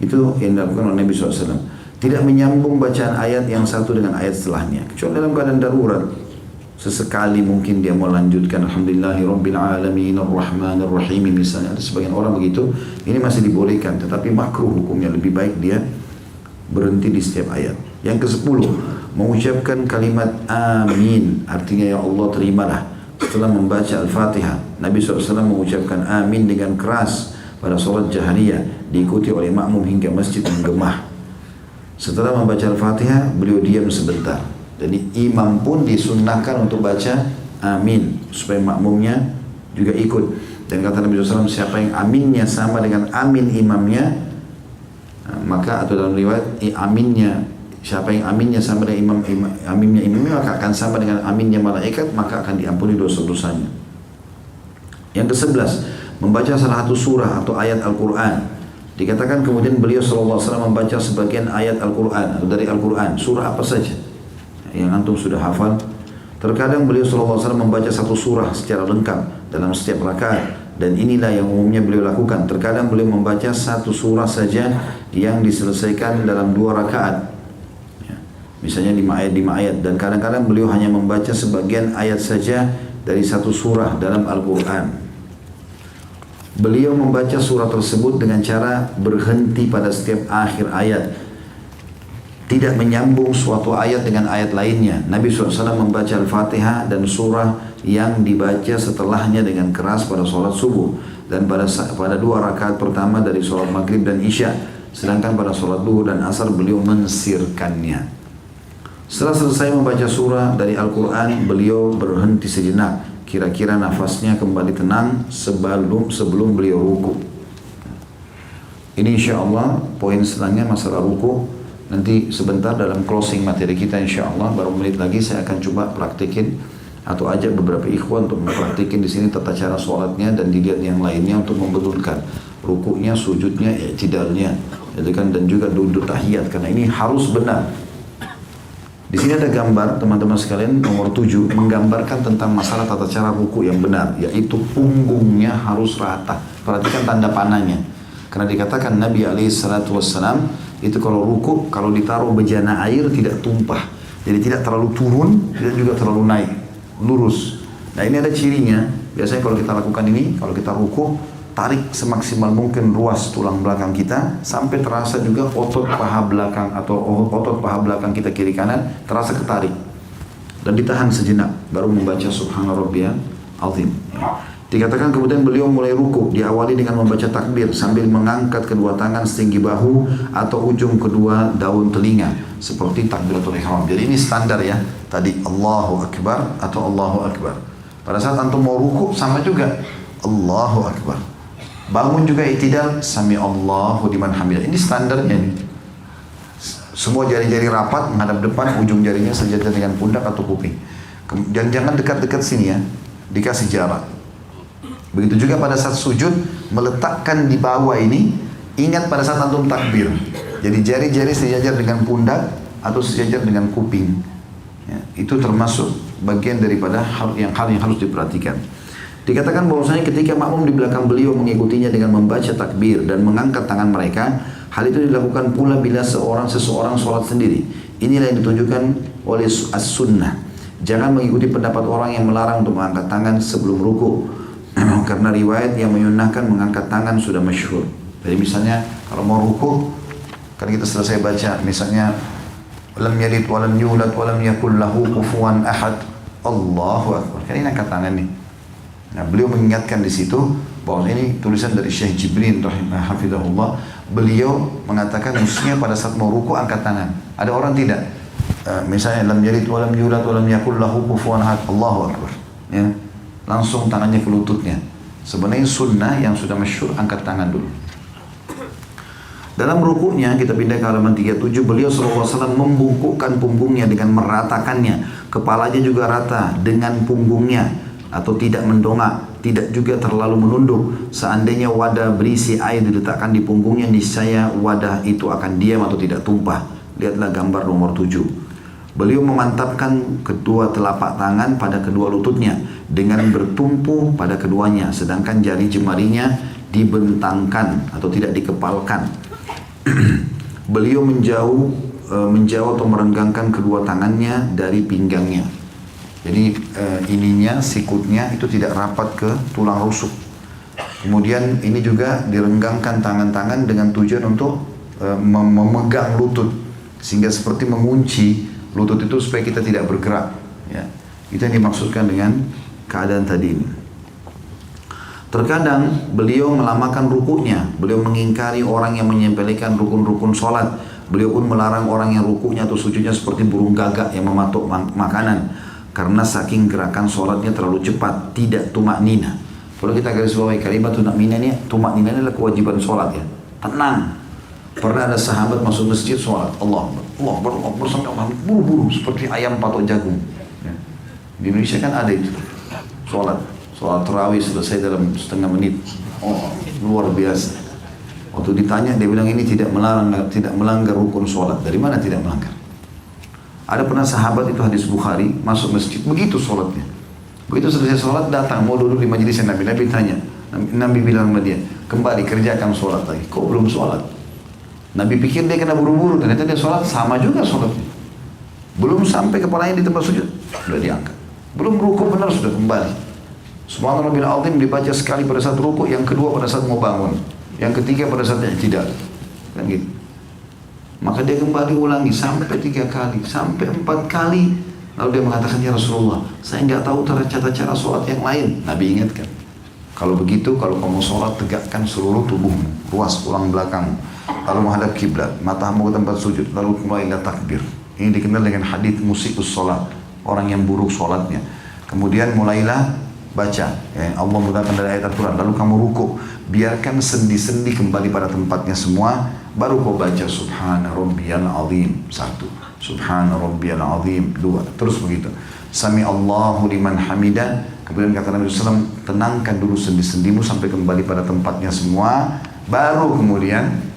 Itu yang dilakukan oleh Nabi SAW. Tidak menyambung bacaan ayat yang satu dengan ayat setelahnya. Kecuali dalam keadaan darurat. Sesekali mungkin dia mau lanjutkan Alhamdulillahirrabbilalamin Ar-Rahmanir-Rahim misalnya. Ada sebagian orang begitu. Ini masih dibolehkan. Tetapi makruh hukumnya. Lebih baik dia berhenti di setiap ayat. Yang ke-10, mengucapkan kalimat amin. Artinya ya Allah terimalah. Setelah membaca Al-Fatihah, Nabi SAW mengucapkan amin dengan keras pada sholat jahriyah. Diikuti oleh makmum hingga masjid menggemah. Setelah membaca Al-Fatihah, beliau diam sebentar. Jadi imam pun disunnahkan untuk baca amin supaya makmumnya juga ikut. Dan kata Nabi SAW, siapa yang aminnya sama dengan amin imamnya, maka atau dalam riwayat aminnya, siapa yang aminnya sama dengan aminnya imamnya, maka akan sama dengan aminnya malaikat, maka akan diampuni dosa-dosanya. Yang ke-11, membaca salah satu surah atau ayat Al-Quran. Dikatakan kemudian beliau SAW membaca sebagian ayat Al-Quran atau dari Al-Quran, surah apa saja yang antum sudah hafal. Terkadang beliau SAW membaca satu surah secara lengkap dalam setiap rakaat, dan inilah yang umumnya beliau lakukan. Terkadang beliau membaca satu surah saja yang diselesaikan dalam 2 rakaat, ya, misalnya 5 ayat, dan kadang-kadang beliau hanya membaca sebagian ayat saja dari satu surah dalam Al-Quran. Beliau membaca surah tersebut dengan cara berhenti pada setiap akhir ayat. Tidak menyambung suatu ayat dengan ayat lainnya. Nabi SAW membaca Al-Fatihah dan surah yang dibaca setelahnya dengan keras pada sholat subuh. Dan pada 2 rakaat pertama dari sholat maghrib dan isya. Sedangkan pada sholat duhur dan asar beliau mensirkannya. Setelah selesai membaca surah dari Al-Quran, beliau berhenti sejenak. Kira-kira nafasnya kembali tenang sebelum beliau ruku. Ini insyaAllah poin setelahnya masalah ruku. Nanti sebentar dalam closing materi kita insyaAllah, baru menit lagi saya akan coba praktikin atau ajak beberapa ikhwan untuk mempraktikin di sini tata cara sholatnya dan dilihat yang lainnya untuk membetulkan rukunya, sujudnya, i'tidalnya, dan juga duduk tahiyat, karena ini harus benar. Di sini ada gambar teman-teman sekalian nomor 7 menggambarkan tentang masalah tata cara ruku yang benar, yaitu punggungnya harus rata. Perhatikan tanda panahnya. Karena dikatakan Nabi SAW itu kalau ruku, kalau ditaruh bejana air tidak tumpah. Jadi tidak terlalu turun, tidak juga terlalu naik, lurus. Nah ini ada cirinya. Biasanya kalau kita lakukan ini, kalau kita ruku, tarik semaksimal mungkin ruas tulang belakang kita sampai terasa juga otot paha belakang atau otot paha belakang kita kiri kanan terasa ketarik. Dan ditahan sejenak baru membaca Subhana Rabbiyal Azim. Dikatakan kemudian beliau mulai ruku, diawali dengan membaca takbir sambil mengangkat kedua tangan setinggi bahu atau ujung kedua daun telinga seperti takbiratul ihram. Jadi ini standar ya. Tadi Allahu Akbar atau Allahu Akbar. Pada saat antum mau ruku sama juga Allahu Akbar. Bangun juga i'tidal sami Allahu liman hamidah. Ini standarnya nih. Semua jari-jari rapat menghadap depan, ujung jarinya sejajar dengan pundak atau kuping. Jangan dekat-dekat sini ya. Dikasih jarak. Begitu juga pada saat sujud, meletakkan di bawah ini, ingat pada saat antum takbir. Jadi jari-jari sejajar dengan pundak atau sejajar dengan kuping. Ya, itu termasuk bagian daripada hal yang harus diperhatikan. Dikatakan bahwasanya ketika makmum di belakang beliau mengikutinya dengan membaca takbir dan mengangkat tangan mereka, hal itu dilakukan pula bila seseorang sholat sendiri. Inilah yang ditunjukkan oleh as-sunnah. Jangan mengikuti pendapat orang yang melarang untuk mengangkat tangan sebelum ruku. Karena riwayat yang menyunnahkan mengangkat tangan sudah masyhur. Jadi misalnya kalau mau ruku, kan kita selesai baca misalnya lam yalid wa lam yulad wa lam yakul lahu kufuwan ahad. Allahu Akbar. Kan ini angkat tangan nih. Nah, beliau mengingatkan di situ bahwa ini tulisan dari Syekh Jibrin hafizahullah. Beliau mengatakan mestinya pada saat mau ruku angkat tangan. Ada orang tidak. Misalnya lam yalid wa lam yulad wa lam yakul lahu kufuwan ahad. Allahu Akbar. Ya. Langsung tangannya ke lututnya. Sebenarnya sunnah yang sudah masyhur angkat tangan dulu. Dalam rukunya kita pindah ke halaman 37, beliau SAW membungkukkan punggungnya dengan meratakannya. Kepalanya juga rata dengan punggungnya atau tidak mendongak, tidak juga terlalu menunduk. Seandainya wadah berisi air diletakkan di punggungnya, niscaya wadah itu akan diam atau tidak tumpah. Lihatlah gambar nomor 7. Beliau memantapkan kedua telapak tangan pada kedua lututnya dengan bertumpu pada keduanya, sedangkan jari jemarinya dibentangkan atau tidak dikepalkan. Beliau menjauh atau merenggangkan kedua tangannya dari pinggangnya. Jadi ininya, sikutnya itu tidak rapat ke tulang rusuk. Kemudian ini juga direnggangkan tangan-tangan dengan tujuan untuk memegang lutut, sehingga seperti mengunci lutut itu supaya kita tidak bergerak. Ya. Itu yang dimaksudkan dengan keadaan tadi ini. Terkadang beliau melamakan rukunya. Beliau mengingkari orang yang menyepelekan rukun-rukun sholat. Beliau pun melarang orang yang rukunya atau sujudnya seperti burung gagak yang mematuk makanan. Karena saking gerakan sholatnya terlalu cepat, tidak tumak nina. Kalau kita garis bawahi kalimat tumak nina ini adalah kewajiban sholat ya. Tenang. Pernah ada sahabat masuk masjid sholat, Allah sampai buru-buru seperti ayam patok jagung. Ya. Di Indonesia kan ada itu, sholat tarawih selesai dalam setengah menit. Oh, luar biasa. Waktu ditanya dia bilang ini tidak melanggar rukun sholat. Dari mana tidak melanggar? Ada pernah sahabat itu hadis Bukhari masuk masjid begitu sholatnya. Begitu selesai sholat datang mau duduk di majelis Nabi. Nabi tanya, Nabi bilang sama dia, kembali kerjakan sholat lagi. Kok belum sholat? Nabi pikir dia kena buru-buru, ternyata dia sholat sama juga sholatnya. Belum sampai kepalanya di tempat sujud, sudah diangkat. Belum ruku benar sudah kembali. Subhanallah bin Azim dibaca sekali pada saat ruku, yang kedua pada saat mau bangun, yang ketiga pada saat i'tidal. Kan gitu. Maka dia kembali ulangi sampai 3 kali, sampai 4 kali. Lalu dia mengatakan, ya Rasulullah, saya nggak tahu cara sholat yang lain. Nabi ingatkan, kalau begitu, kalau kamu sholat tegakkan seluruh tubuhmu, ruas tulang belakangmu. Lalu menghadap kiblat, matamu ke tempat sujud, lalu mulailah takbir. Ini dikenal dengan hadits musikus sholat, orang yang buruk sholatnya. Kemudian mulailah baca, ya, Allah menggunakan dari ayat Al-Quran. Lalu kamu ruku, biarkan sendi-sendi kembali pada tempatnya semua. Baru kau baca Subhana Rabbiyal Azim 1, Subhana Rabbiyal Azim 2, terus begitu. Sami Allahu liman hamidah. Kemudian kata Nabi SAW, tenangkan dulu sendi-sendimu sampai kembali pada tempatnya semua. Baru kemudian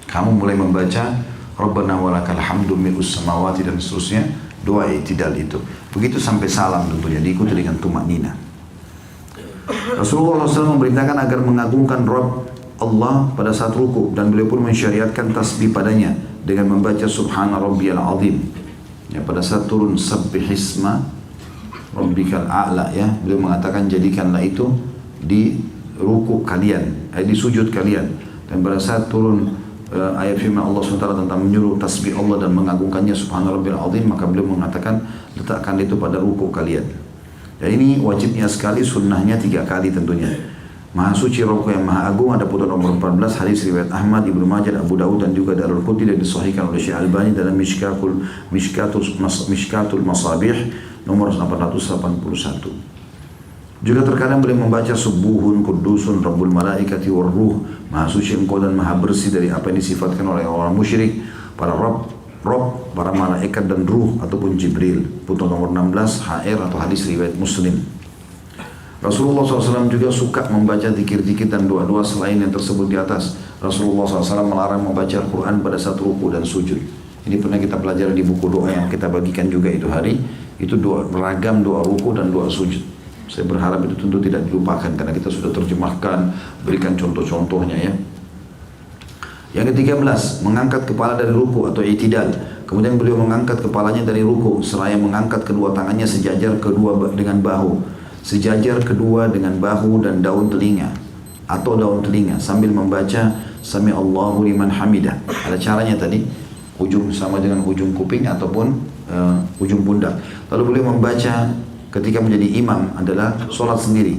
kamu mulai membaca Rabbana walakal hamdu mi'us samawati dan seterusnya, doa i'tidal itu. Begitu sampai salam tentunya diikuti dengan tumak nina. Rasulullah SAW memerintahkan agar mengagungkan Rabb Allah pada saat ruku, dan beliau pun mensyariatkan tasbih padanya dengan membaca Subhana Rabbiyal Azim. Ya, pada saat turun sabbihisma rabbikal a'la ya. Beliau mengatakan jadikanlah itu di ruku kalian, di sujud kalian. Dan pada saat turun ayat firman Allah SWT tentang menyuruh tasbih Allah dan mengagungkannya subhana rabbil azim, maka beliau mengatakan letakkan itu pada ruku kalian. Dan ini wajibnya sekali, sunnahnya 3 kali tentunya. Maha suci Rabb yang maha agung, ada putun nomor 14 hadis riwayat Ahmad, Ibnu Majah, Abu Dawud dan juga Darul Qutni, dan disahihkan oleh Syekh Albani dalam Mishkatul Masabih nomor 881. Juga terkadang beliau membaca subuhun kudusun rabbul malaikati war ruh, maha suci engkau dan maha bersih dari apa yang disifatkan oleh orang musyrik, para Rabb, para malaikat dan ruh ataupun Jibril. Putun nomor 16 HR atau hadis riwayat Muslim. Rasulullah SAW juga suka membaca zikir-zikir dan doa-doa selain yang tersebut di atas. Rasulullah SAW melarang membaca Al-Quran pada saat ruku dan sujud. Ini pernah kita pelajari di buku doa yang kita bagikan juga itu hari. Itu doa, beragam doa ruku dan doa sujud. Saya berharap itu tentu tidak dilupakan karena kita sudah terjemahkan, berikan contoh-contohnya ya. Yang ke-13, mengangkat kepala dari ruku atau i'tidal. Kemudian beliau mengangkat kepalanya dari ruku seraya mengangkat kedua tangannya sejajar kedua dengan bahu. Sejajar kedua dengan bahu dan daun telinga atau daun telinga sambil membaca Sami Allahu liman hamidah. Ada caranya tadi, ujung sama dengan ujung kuping ataupun ujung pundak. Lalu beliau membaca ketika menjadi imam adalah sholat sendiri.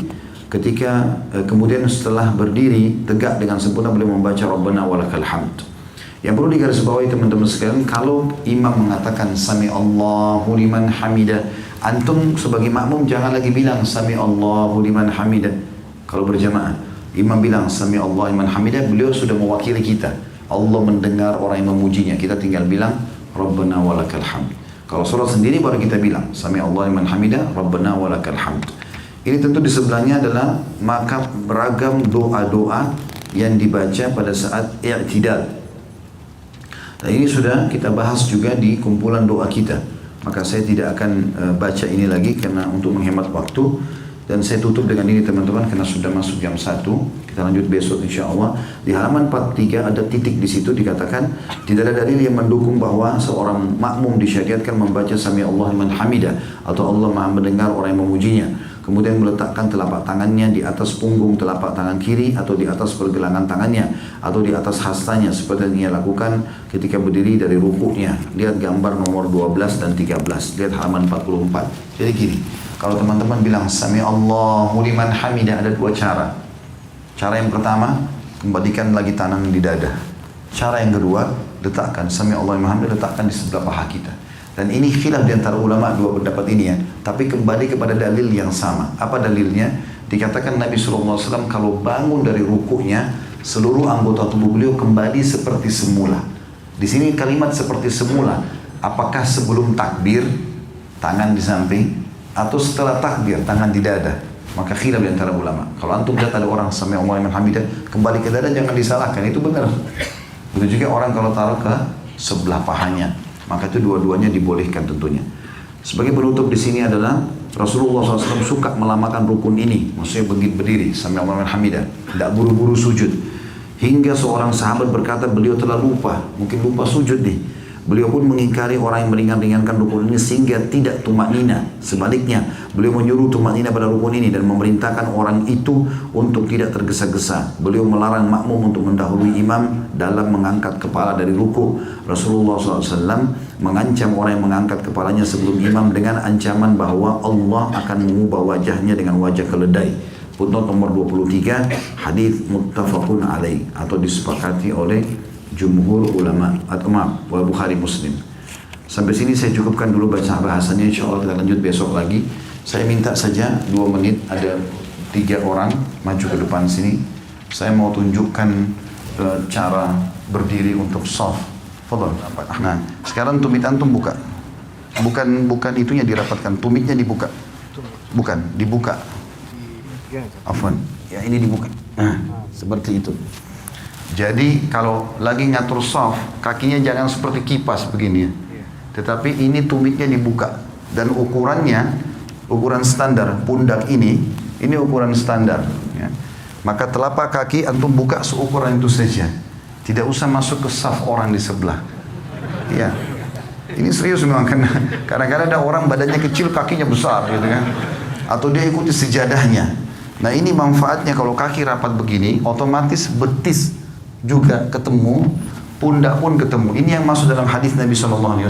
Ketika kemudian setelah berdiri tegak dengan sempurna beliau membaca Rabbana walakal hamd. Yang perlu digarisbawahi teman-teman sekalian, kalau imam mengatakan Sami Allahu liman hamidah, antum sebagai makmum jangan lagi bilang Sami Allahu liman hamidah. Kalau berjamaah, imam bilang Sami Allahu liman hamidah, beliau sudah mewakili kita. Allah mendengar orang yang memujinya, kita tinggal bilang Rabbana walakal hamd. Kalau sholat sendiri baru kita bilang Sami Allahu liman hamidah, Rabbana walakal hamd. Ini tentu di sebelahnya adalah maka beragam doa-doa yang dibaca pada saat i'tidal. Dan ini sudah kita bahas juga di kumpulan doa kita. Maka saya tidak akan baca ini lagi karena untuk menghemat waktu. Dan saya tutup dengan ini teman-teman karena sudah masuk jam 1. Kita lanjut besok insya Allah. Di halaman 43 ada titik di situ dikatakan tidak ada dalil yang mendukung bahwa seorang makmum disyariatkan membaca Sami Allah liman hamidah atau Allah maha mendengar orang yang memujinya. Kemudian meletakkan telapak tangannya di atas punggung telapak tangan kiri atau di atas pergelangan tangannya atau di atas hastanya seperti yang ia lakukan ketika berdiri dari rukuknya. Lihat gambar nomor 12 dan 13. Lihat halaman 44. Jadi gini, kalau teman-teman bilang Sami Allahu liman hamidah ada 2 cara. Cara yang pertama, kembalikan lagi tangan di dada. Cara yang kedua, letakkan Sami Allahu liman hamidah, letakkan di sebelah paha kita. Dan ini khilaf di antara ulama 2 pendapat ini ya. Tapi kembali kepada dalil yang sama. Apa dalilnya? Dikatakan Nabi SAW kalau bangun dari rukuknya, seluruh anggota tubuh beliau kembali seperti semula. Di sini kalimat seperti semula. Apakah sebelum takbir, tangan di samping, atau setelah takbir, tangan di dada? Maka khilaf di antara ulama. Kalau antum lihat ada orang Sami Allahu liman hamidah, kembali ke dada jangan disalahkan, itu benar. Begitu juga orang kalau taruh ke sebelah pahanya. Maka itu dua-duanya dibolehkan tentunya. Sebagai penutup di sini adalah Rasulullah SAW suka melamakan rukun ini, maksudnya berdiri Sami Allahu liman hamidah, tidak buru-buru sujud. Hingga seorang sahabat berkata beliau telah lupa, mungkin lupa sujud nih. Beliau pun mengingkari orang yang meringan-ringankan rukun ini sehingga tidak tumaknina. Sebaliknya, beliau menyuruh tumaknina pada rukun ini dan memerintahkan orang itu untuk tidak tergesa-gesa. Beliau melarang makmum untuk mendahului imam dalam mengangkat kepala dari ruku. Rasulullah SAW mengancam orang yang mengangkat kepalanya sebelum imam dengan ancaman bahwa Allah akan mengubah wajahnya dengan wajah keledai. Footnote nomor 23, hadis muttafaqun alaih atau disepakati oleh jumhur ulama atau maaf, Bukhari Muslim. Sampai sini saya cukupkan dulu baca bahasanya, insya Allah kita lanjut besok lagi. Saya minta saja 2 menit, ada 3 orang maju ke depan sini. Saya mau tunjukkan cara berdiri untuk shaf. Fadhal. Nah, sekarang tumit antum buka. Bukan itunya dirapatkan, tumitnya dibuka. Bukan, dibuka. Afwan, ya ini dibuka. Nah, seperti itu. Jadi kalau lagi ngatur shaf, kakinya jangan seperti kipas begini ya. Tetapi ini tumitnya dibuka. Dan ukurannya, ukuran standar pundak ini ukuran standar ya. Maka telapak kaki antum buka seukuran itu saja. Tidak usah masuk ke shaf orang di sebelah. Ya. Ini serius memang, karena kadang-kadang ada orang badannya kecil, kakinya besar gitu kan. Atau dia ikuti sejadahnya. Nah ini manfaatnya kalau kaki rapat begini, otomatis betis juga ketemu, pundak pun ketemu. Ini yang masuk dalam hadis Nabi SAW.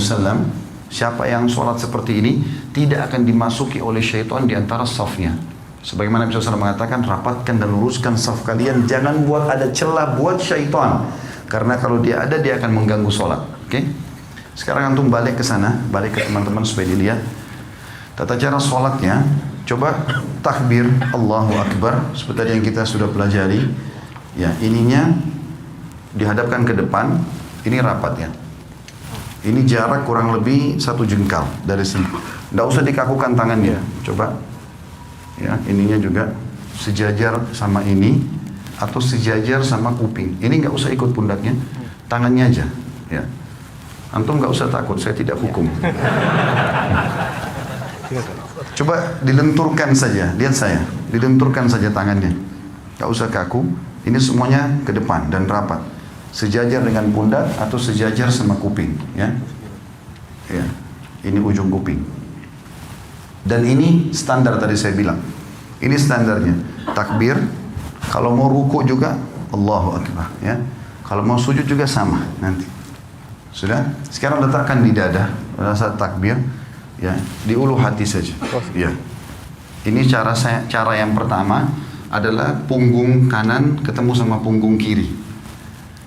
Siapa yang sholat seperti ini tidak akan dimasuki oleh syaitan di antara safnya. Sebagaimana Nabi SAW mengatakan, rapatkan dan luruskan saf kalian, jangan buat ada celah buat syaitan. Karena kalau dia ada, dia akan mengganggu sholat. Oke? Sekarang antum balik ke sana, balik ke teman-teman supaya dilihat tata cara sholatnya. Coba takbir Allahu Akbar seperti tadi yang kita sudah pelajari. Ya, ininya dihadapkan ke depan, ini rapat ya. Ini jarak kurang lebih 1 jengkal dari sini. Tidak usah dikakukan tangannya. Coba, ya ininya juga sejajar sama ini atau sejajar sama kuping. Ini nggak usah ikut pundaknya, tangannya aja. Ya, antum nggak usah takut, saya tidak hukum. Coba dilenturkan saja, lihat saya, dilenturkan saja tangannya. Nggak usah kaku. Ini semuanya ke depan dan rapat. Sejajar dengan pundak atau sejajar sama kuping, ya. Ya. Ini ujung kuping. Dan ini standar tadi saya bilang. Ini standarnya. Takbir, kalau mau ruku juga Allahu Akbar, ya. Kalau mau sujud juga sama nanti. Sudah? Sekarang letakkan di dada pada saat takbir, ya, di ulu hati saja. Ya. Ini cara yang pertama adalah punggung kanan ketemu sama punggung kiri.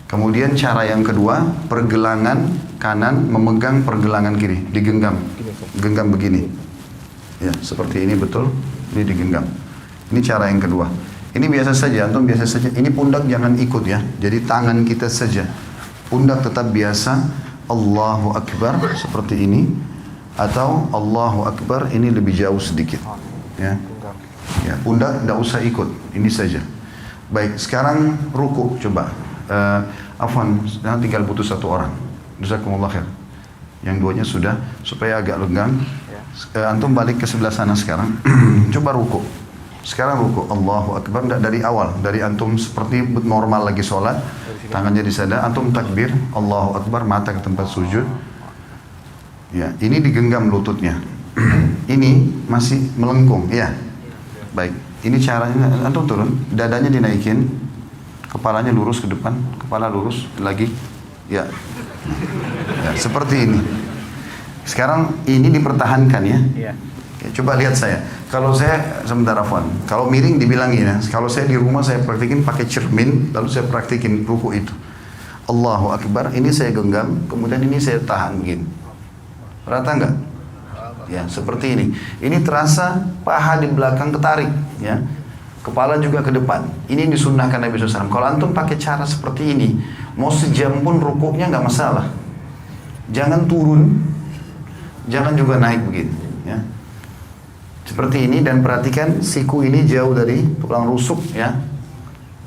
Kemudian cara yang kedua, pergelangan kanan memegang pergelangan kiri, digenggam. Genggam begini. Ya, seperti ini betul. Ini digenggam. Ini cara yang kedua. Ini biasa saja, antum biasa saja. Ini pundak jangan ikut ya. Jadi tangan kita saja. Pundak tetap biasa. Allahu Akbar seperti ini. Atau Allahu Akbar ini lebih jauh sedikit. Ya. Ya, pundak tidak usah ikut. Ini saja. Baik, sekarang ruku coba. Afwan, tinggal butuh 1 orang. Jazakumullah khair. Yang duanya sudah, supaya agak lenggang. Antum balik ke sebelah sana sekarang. Coba ruku. Sekarang ruku. Allahu Akbar, tidak dari awal. Dari antum seperti normal lagi sholat. Tangannya di sana. Antum takbir. Allahu Akbar, mata ke tempat sujud. Ya, ini digenggam lututnya. Ini masih melengkung. Ya, baik. Ini caranya. Antum turun. Dadanya dinaikin. Kepalanya lurus ke depan, kepala lurus lagi, ya, ya seperti ini. Sekarang ini dipertahankan ya. Ya, coba lihat saya. Kalau saya sebentar Afwan, kalau miring dibilangin ya. Kalau saya di rumah saya praktikin pakai cermin, lalu saya praktikin ruku itu. Allahu Akbar, ini saya genggam, kemudian ini saya tahan begini. Rata nggak? Ya seperti ini. Ini terasa paha di belakang ketarik, ya. Kepala juga ke depan. Ini disunnahkan Nabi SAW. Kalau antum pakai cara seperti ini, mau sejam pun rukuknya nggak masalah. Jangan turun, jangan juga naik begitu. Ya. Seperti ini dan perhatikan siku ini jauh dari tulang rusuk, ya.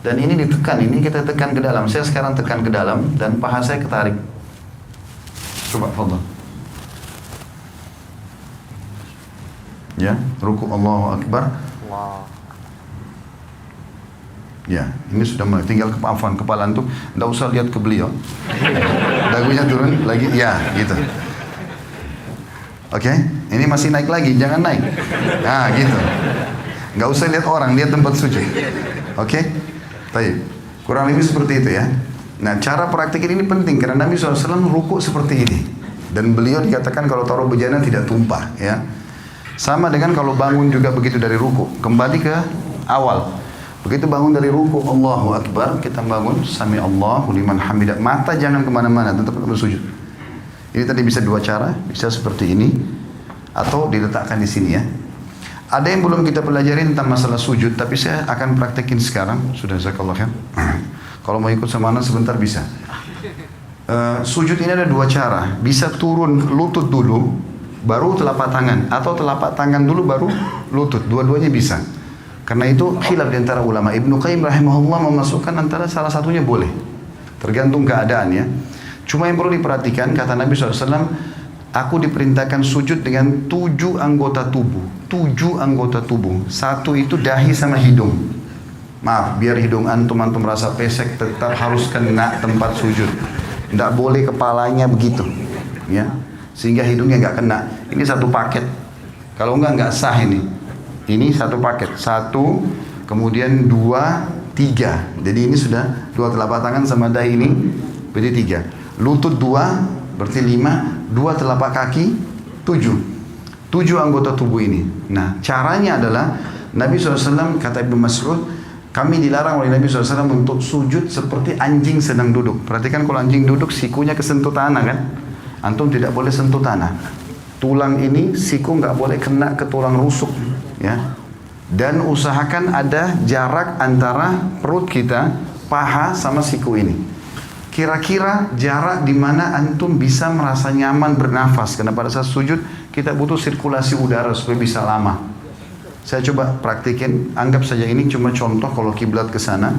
Dan ini ditekan, ini kita tekan ke dalam. Saya sekarang tekan ke dalam dan paha saya ketarik. Coba, fadhal. Ya, rukuk Allahu Akbar. Ya, ini sudah mulai. Tinggal Afwan, kepala antum, tidak usah lihat ke beliau. Dagunya turun lagi, ya, gitu. Oke, ini masih naik lagi, jangan naik. Nah, gitu. Nggak usah lihat orang, lihat tempat sujud. Oke, baik. Kurang lebih seperti itu ya. Nah, cara praktik ini penting karena Nabi SAW ruku seperti ini. Dan beliau dikatakan kalau taruh bejana tidak tumpah, ya. Sama dengan kalau bangun juga begitu dari ruku. Kembali ke awal. Begitu bangun dari ruku, Allahu Akbar, kita bangun, Sami Allahu liman hamidah. Mata jangan kemana-mana, tetap bersujud. Ini tadi bisa 2 cara, bisa seperti ini, atau diletakkan di sini ya. Ada yang belum kita pelajari tentang masalah sujud, tapi saya akan praktekin sekarang. Sudah, jazakallah khair. Kalau mau ikut sama anak sebentar bisa. Sujud ini ada 2 cara, bisa turun lutut dulu, baru telapak tangan, atau telapak tangan dulu baru lutut, dua-duanya bisa. Karena itu khilaf di antara ulama. Ibnu Qayyim rahimahullah memasukkan antara salah satunya boleh. Tergantung keadaan ya. Cuma yang perlu diperhatikan, kata Nabi SAW, aku diperintahkan sujud dengan 7 anggota tubuh. 7 anggota tubuh. 1 itu dahi sama hidung. Maaf, biar hidung antum rasa pesek, tetap harus kena tempat sujud. Tidak boleh kepalanya begitu. Ya. sehingga hidungnya nggak kena. Ini satu paket. Kalau nggak sah ini. Ini satu paket. Satu, kemudian dua, tiga. Jadi ini sudah dua telapak tangan sama dahi ini, berarti tiga. Lutut dua, berarti lima. Dua telapak kaki, tujuh. Tujuh anggota tubuh ini. Nah, caranya adalah Nabi SAW, kata Ibnu Mas'ud, kami dilarang oleh Nabi SAW untuk sujud seperti anjing sedang duduk. Perhatikan kalau anjing duduk, sikunya kesentuh tanah kan? Antum tidak boleh sentuh tanah. Tulang ini, siku nggak boleh kena ke tulang rusuk, ya. Dan usahakan ada jarak antara perut kita, paha sama siku ini. Kira-kira jarak di mana antum bisa merasa nyaman bernafas. Karena pada saat sujud kita butuh sirkulasi udara supaya bisa lama. Saya coba praktikin, anggap saja ini cuma contoh kalau kiblat ke sana.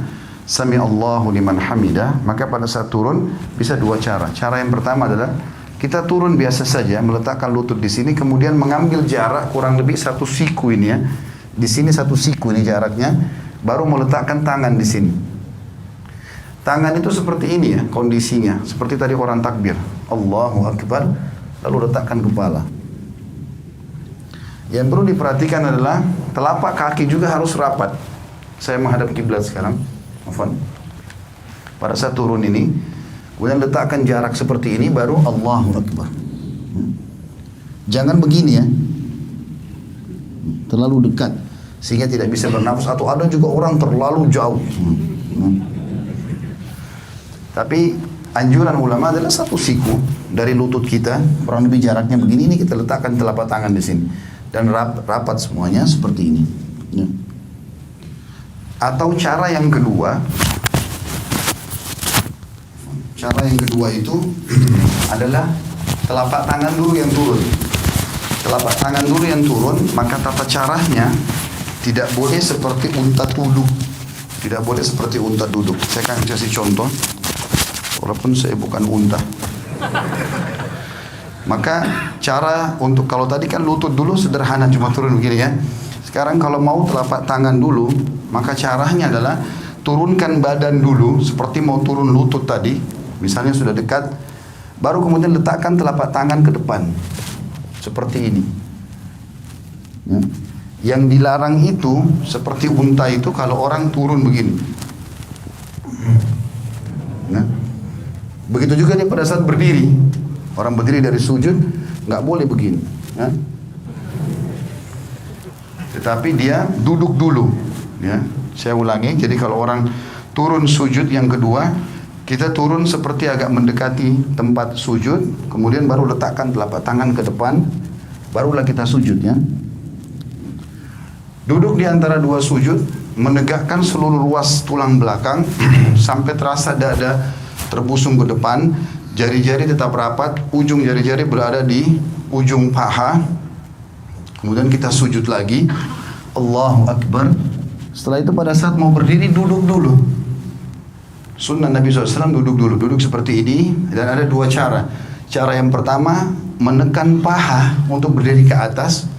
Sami Allahu liman hamidah, maka pada saat turun bisa dua cara. Cara yang pertama adalah kita turun biasa saja, meletakkan lutut di sini, kemudian mengambil jarak kurang lebih satu siku ini ya. Di sini satu siku ini jaraknya, baru meletakkan tangan di sini. Tangan itu seperti ini ya kondisinya, seperti tadi orang takbir, Allahu Akbar, lalu letakkan kepala. Yang perlu diperhatikan adalah telapak kaki juga harus rapat. Saya menghadap kiblat sekarang. Afwan. Pada saat turun ini, kemudian letakkan jarak seperti ini, baru Allahu Akbar. Jangan begini ya, terlalu dekat sehingga tidak bisa bernafas, atau ada juga orang terlalu jauh. Tapi anjuran ulama adalah satu siku dari lutut kita, kurang lebih jaraknya begini, ini kita letakkan telapak tangan di sini dan rapat semuanya seperti ini. Ya. Atau cara yang kedua itu adalah telapak tangan dulu yang turun. Telapak tangan dulu yang turun, maka tata caranya tidak boleh seperti unta duduk. Tidak boleh seperti unta duduk. Saya akan kasih contoh. Walaupun saya bukan unta. Maka cara untuk, kalau tadi kan lutut dulu sederhana cuma turun begini ya. Sekarang kalau mau telapak tangan dulu, maka caranya adalah turunkan badan dulu seperti mau turun lutut tadi. Misalnya sudah dekat, baru kemudian letakkan telapak tangan ke depan. Seperti ini. Ya. Yang dilarang itu seperti unta itu kalau orang turun begini. Nah, begitu juga dia pada saat berdiri. Orang berdiri dari sujud nggak boleh begini. Ya. Tetapi dia duduk dulu. Ya. Saya ulangi. Jadi kalau orang turun sujud yang kedua, kita turun seperti agak mendekati tempat sujud, kemudian baru letakkan telapak tangan ke depan, barulah kita sujud ya. Duduk di antara dua sujud, menegakkan seluruh ruas tulang belakang sampai terasa dada terbusung ke depan, jari-jari tetap rapat, ujung jari-jari berada di ujung paha. Kemudian kita sujud lagi, Allahu Akbar. Setelah itu pada saat mau berdiri duduk dulu. Sunnah Nabi SAW duduk dulu, duduk seperti ini. Dan ada dua cara. Cara yang pertama, menekan paha untuk berdiri ke atas,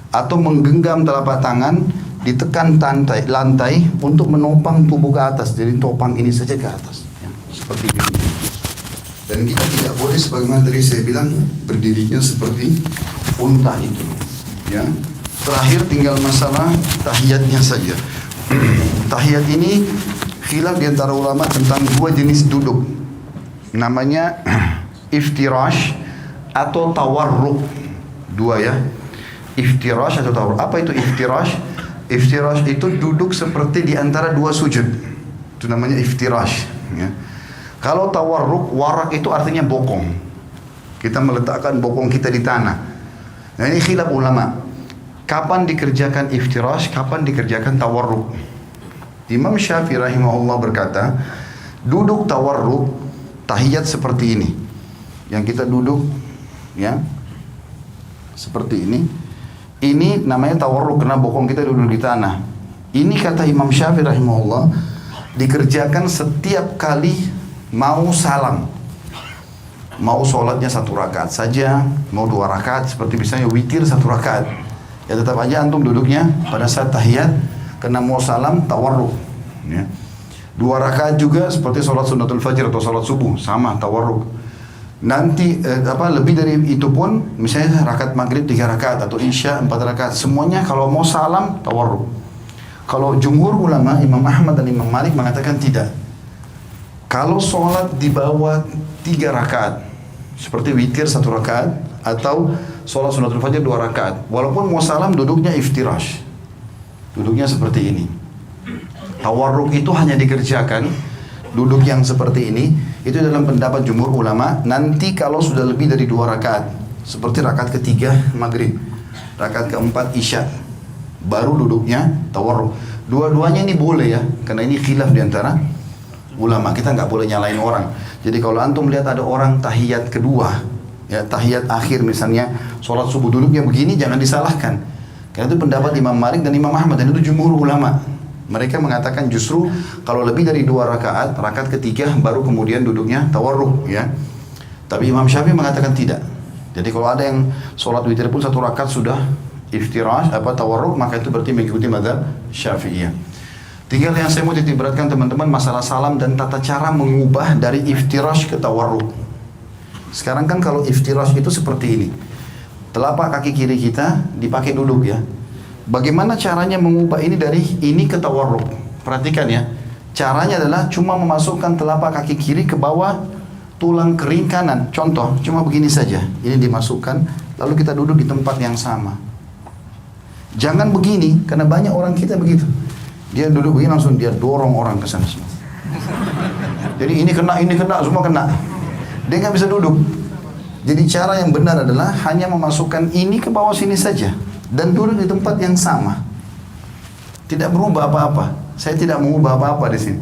atau menggenggam telapak tangan, ditekan lantai untuk menopang tubuh ke atas. Jadi topang ini saja ke atas ya, seperti ini. Dan kita tidak boleh sebagaimana tadi saya bilang, berdirinya seperti unta itu ya. Terakhir tinggal masalah tahiyatnya saja. Tahiyat ini khilaf di antara ulama tentang dua jenis duduk. Namanya iftirash atau tawarruk. Dua ya. Iftirash atau tawarruk. Apa itu iftirash? Iftirash itu duduk seperti di antara dua sujud. Itu namanya iftirash ya. Kalau tawarruk, warak itu artinya bokong. Kita meletakkan bokong kita di tanah. Nah ini khilaf ulama. Kapan dikerjakan iftirash, kapan dikerjakan tawarruk? Imam Syafi'i rahimahullah berkata, duduk tawarruk, tahiyat seperti ini. Yang kita duduk ya, seperti ini. Ini namanya tawarruk karena bokong kita duduk di tanah. Ini kata Imam Syafi'i rahimahullah, dikerjakan setiap kali mau salam. Mau sholatnya 1 rakaat saja, mau 2 rakaat, seperti misalnya witir 1 rakaat. Ya tetap aja antum duduknya pada saat tahiyat, karena mau salam tawarruk ya. 2 rakaat juga seperti sholat sunnatul fajr atau sholat subuh, sama tawarruk. Nanti lebih dari itu pun, misalnya rakaat maghrib 3 rakaat atau isya 4 rakaat, semuanya kalau mau salam tawarruk. Kalau jumhur ulama Imam Ahmad dan Imam Malik mengatakan tidak. Kalau sholat di bawah 3 rakaat, seperti witir 1 rakaat atau sholat sunatul fajr 2 rakaat, walaupun mau salam duduknya iftirash, duduknya seperti ini. Tawarruk itu hanya dikerjakan duduk yang seperti ini. Itu dalam pendapat jumhur ulama. Nanti kalau sudah lebih dari 2 rakaat, seperti rakaat ketiga maghrib, rakaat keempat isya, baru duduknya tawarruk. Dua-duanya ini boleh ya, karena ini khilaf diantara ulama. Kita nggak boleh nyalain orang. Jadi kalau antum lihat ada orang tahiyat kedua, ya tahiyat akhir misalnya, sholat subuh duduknya begini, jangan disalahkan. Karena itu pendapat Imam Malik dan Imam Ahmad, dan itu jumhur ulama. Mereka mengatakan justru kalau lebih dari 2 rakaat, rakaat ketiga baru kemudian duduknya tawarruk ya. Tapi Imam Syafi'i mengatakan tidak. Jadi kalau ada yang sholat witir pun 1 rakaat sudah iftirash tawarruk, maka itu berarti mengikuti mazhab Syafi'iyah. Tinggal yang saya mau titik beratkan teman-teman, masalah salam dan tata cara mengubah dari iftirash ke tawarruk. Sekarang kan kalau iftirash itu seperti ini. Telapak kaki kiri kita dipakai duduk ya. Bagaimana caranya mengubah ini dari ini ke tawarruk? Perhatikan ya. Caranya adalah cuma memasukkan telapak kaki kiri ke bawah tulang kering kanan. Contoh, cuma begini saja. Ini dimasukkan, lalu kita duduk di tempat yang sama. Jangan begini, karena banyak orang kita begitu. Dia duduk begini langsung dia dorong orang ke sana semua. Jadi ini kena, semua kena. Dia nggak bisa duduk. Jadi cara yang benar adalah hanya memasukkan ini ke bawah sini saja. Dan duduk di tempat yang sama. Tidak berubah apa-apa. Saya tidak mengubah apa-apa di sini.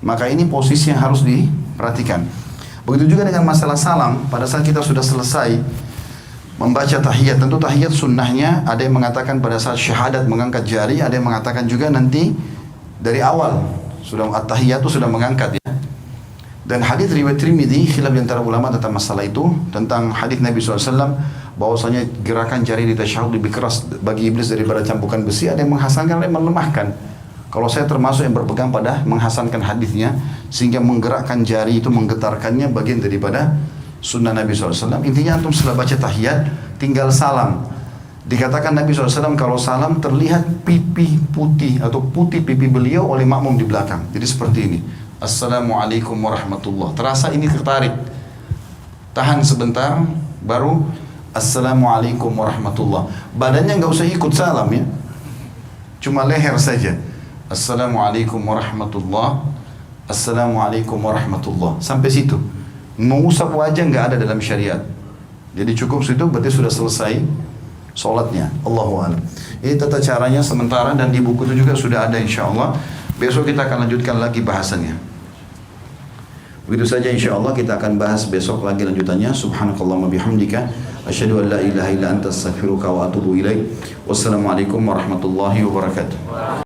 Maka ini posisi yang harus diperhatikan. Begitu juga dengan masalah salam. Pada saat kita sudah selesai membaca tahiyat, tentu tahiyat sunnahnya ada yang mengatakan pada saat syahadat mengangkat jari, ada yang mengatakan juga nanti dari awal sudah at-tahiyat itu sudah mengangkat ya. Dan hadis riwayat Tirmidzi, khilaf di antara ulama tentang masalah itu, tentang hadis Nabi SAW bahwasanya gerakan jari di tasyahud lebih keras bagi iblis daripada cambukan besi. Ada yang menghasankan, ada yang melemahkan. Kalau saya termasuk yang berpegang pada menghasankan hadisnya, sehingga menggerakkan jari itu, menggetarkannya bagian daripada sunnah Nabi SAW. Intinya antum setelah baca tahiyat tinggal salam. Dikatakan Nabi SAW kalau salam terlihat pipi putih atau putih pipi beliau oleh makmum di belakang. Jadi seperti ini. Assalamualaikum warahmatullah. Terasa ini tertarik. Tahan sebentar, baru Assalamualaikum warahmatullah. Badannya nggak usah ikut salam ya. Cuma leher saja. Assalamualaikum warahmatullah. Assalamualaikum warahmatullah. Sampai situ. Mengusap wajah nggak ada dalam syariat. Jadi cukup situ berarti sudah selesai sholatnya. Allahu a'lam. Ini tata caranya sementara dan di buku itu juga sudah ada insyaallah. Besok kita akan lanjutkan lagi bahasannya. Begitu saja insyaallah kita akan bahas besok lagi lanjutannya. Subhanakallahumma bihamdika asyhadu an la ilaha illa anta astaghfiruka wa atubu ilaik. Wassalamualaikum warahmatullahi wabarakatuh.